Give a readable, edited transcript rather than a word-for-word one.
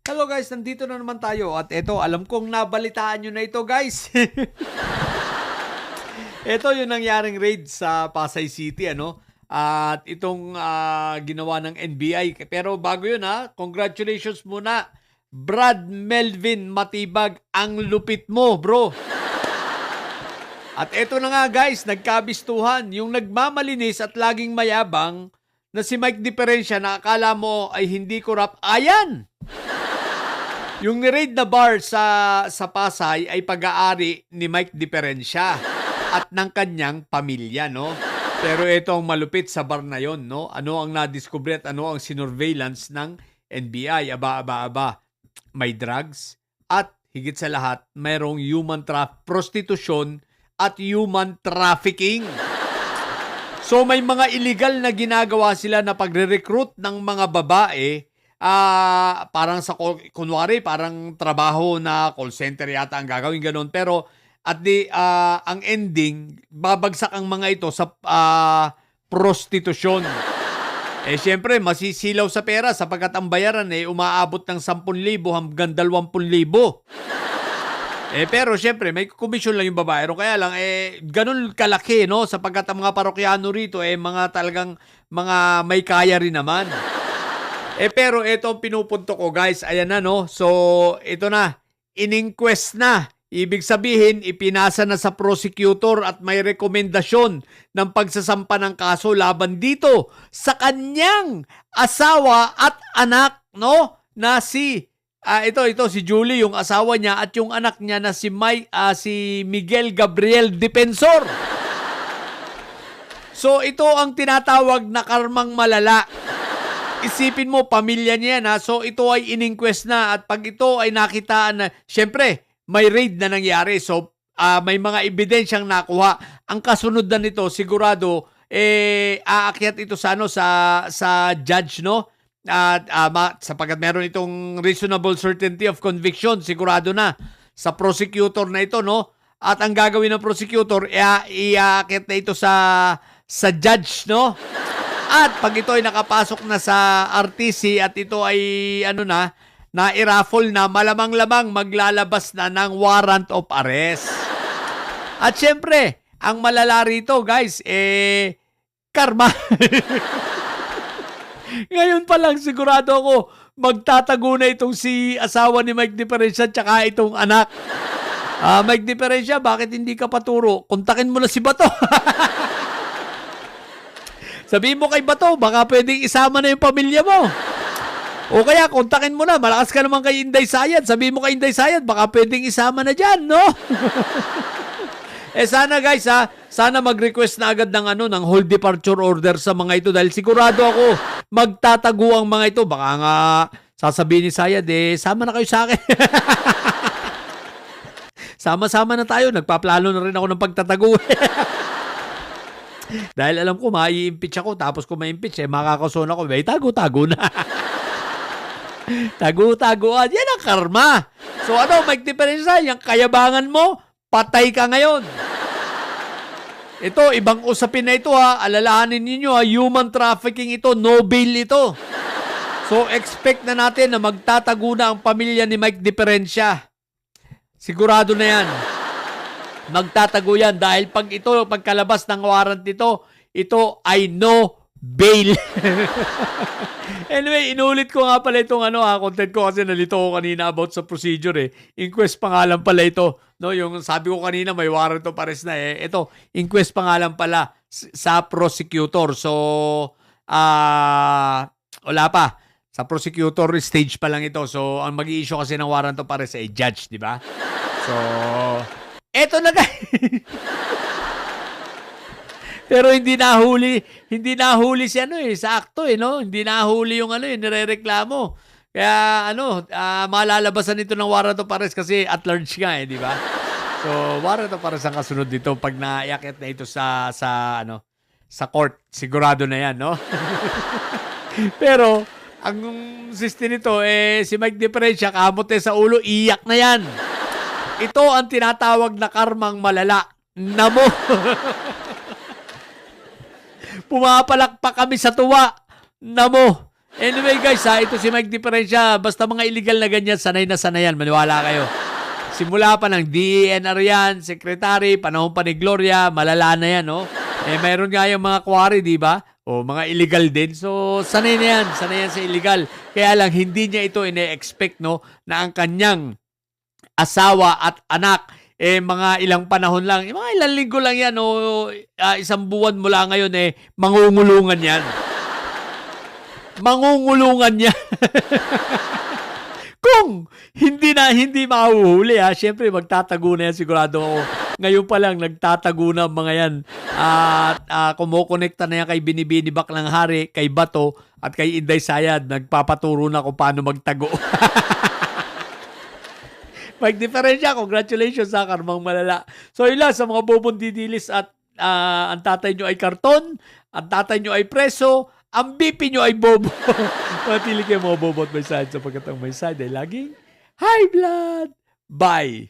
Hello guys, nandito na naman tayo at ito, alam kong nabalitaan nyo na ito guys. Ito yung nangyaring raid sa Pasay City, ano? At itong ginawa ng NBI. Pero bago yun congratulations muna. Brad Melvin Matibag, ang lupit mo bro. At ito na nga guys, nagkabistuhan. Yung nagmamalinis at laging mayabang na si Mike Diferensya na akala mo ay hindi corrupt. Ayan! Yung ni-raid na bar sa Pasay ay pag-aari ni Mike Diferensya at ng kanyang pamilya, no? Pero ito ang malupit sa bar na yon, no? Ano ang nadiskubre at ano ang sinurveillance ng NBI? Aba. May drugs at higit sa lahat, mayroong prostitution at human trafficking. So may mga illegal na ginagawa sila na pagre-recruit ng mga babae. Parang kunwari, parang trabaho na call center yata ang gagawin ganun. Pero at ang ending, babagsak ang mga ito sa prostitution. Siyempre, masisilaw sa pera sapagkat ang bayaran umaabot ng 10,000 hanggang 20,000. Pero siyempre, may komisyon lang yung babaero. Kaya lang, ganun kalaki, no? Sapagkat ang mga parokyano rito, mga talagang mga may kaya rin naman. Pero ito ang pinupunto ko, guys. Ayan na, no? So, ito na. In-inquest na. Ibig sabihin, ipinasa na sa prosecutor at may rekomendasyon ng pagsasampa ng kaso laban dito sa kanyang asawa at anak, no? Na si si Julie, yung asawa niya, at yung anak niya na si Miguel Gabriel Defensor. So ito ang tinatawag na karmang malala. Isipin mo, pamilya niya na. So ito ay in-inquest na at pag ito ay nakitaan na, syempre, may raid na nangyari. So may mga ebidensyang nakuha. Ang kasunod na nito, sigurado, aakyat ito sa judge, no? At sapagkat meron itong reasonable certainty of conviction, sigurado na sa prosecutor na ito, no? At ang gagawin ng prosecutor, iaakit na ito sa judge, no? At pag ito ay nakapasok na sa RTC at ito ay na-raffle na, malamang-lamang maglalabas na ng warrant of arrest. At syempre, ang malala rito, guys, karma. Ngayon pa lang sigurado ako magtatago na itong si asawa ni Mike Diferensya tsaka itong anak. Mike Diferensya, bakit hindi ka paturo? Kontakin mo na si Bato. Sabihin mo kay Bato, baka pwedeng isama na yung pamilya mo. O kaya kontakin mo na, malakas ka naman kay Inday Sayad. Sabihin mo kay Inday Sayad, baka pwedeng isama na dyan, no? Sana guys sana mag-request na agad ng hold departure order sa mga ito dahil sigurado ako magtatago ang mga ito. Baka nga sasabihin ni Sayad, sama na kayo sa akin. Sama-sama na tayo, nagpaplano na rin ako ng pagtatago. Dahil alam ko, mai-impeach ako, tapos kung ma-impeach, makakason ako, tago-tago na. Tago-tagoan, yan ang karma. So Mike Diferensya, yung kayabangan mo, patay ka ngayon. Ito, ibang usapin na ito alalahanin ninyo human trafficking ito, no bail ito. So expect na natin na magtatago na ang pamilya ni Mike Diferensya. Sigurado na yan. Magtatago yan dahil pagkalabas ng warrant ito ay no bail. Anyway, inulit ko nga pala itong content ko kasi nalito ko kanina about sa procedure Inquest pangalan pala ito. No, yung sabi ko kanina may warrant of arrest na Ito, inquest pangalan pala sa prosecutor. So, wala pa. Sa prosecutor stage pa lang ito. So, ang mag-i-issue kasi ng warrant of arrest ay judge, di ba? So, eto na guys. Pero hindi nahuli si sa akto no? Hindi nahuli yung nirereklamo. Kaya malalabasan ito ng warrant of arrest kasi at large nga di ba? So, warrant of arrest ang kasunod dito pag naiakit na ito sa court. Sigurado na yan, no? Pero ang system nito si Mike Diferensya kamot sa ulo, iyak na yan. Ito ang tinatawag na karmang malala. Namo. Pumapalakpak kami sa tuwa. Namo. Anyway guys, ito si Mike Diferensya. Basta mga illegal na ganyan, sanay na sanay yan. Maniwala kayo. Simula pa ng DENR yan, secretary, panahon pa ni Gloria, malala na yan, no? Mayroon nga yung mga quarry, di ba? O mga illegal din. So, sanay na yan sa illegal. Kaya lang, hindi niya ito ine-expect, no, na ang kanyang asawa at anak, mga ilang panahon lang, mga ilang linggo lang yan, o isang buwan mula ngayon, mangungulungan yan. Mangungulungan niya. Kung hindi mahuhuli, syempre magtatago na yan sigurado ako. Ngayon pa lang nagtatago na mga yan. At kumukonekta na yan kay Binibini Baklang Hari, kay Bato, at kay Inday Sayad. Nagpapaturo na kung paano magtago. Magdiferensya, congratulations sa Karmang Malala. So yun lang, sa mga bobong didilis at ang tatay nyo ay karton, ang tatay nyo ay preso, ang BP nyo ay bobo. Matili kayo mga bobo at may side sapagkat ang may side ay laging high blood. Bye!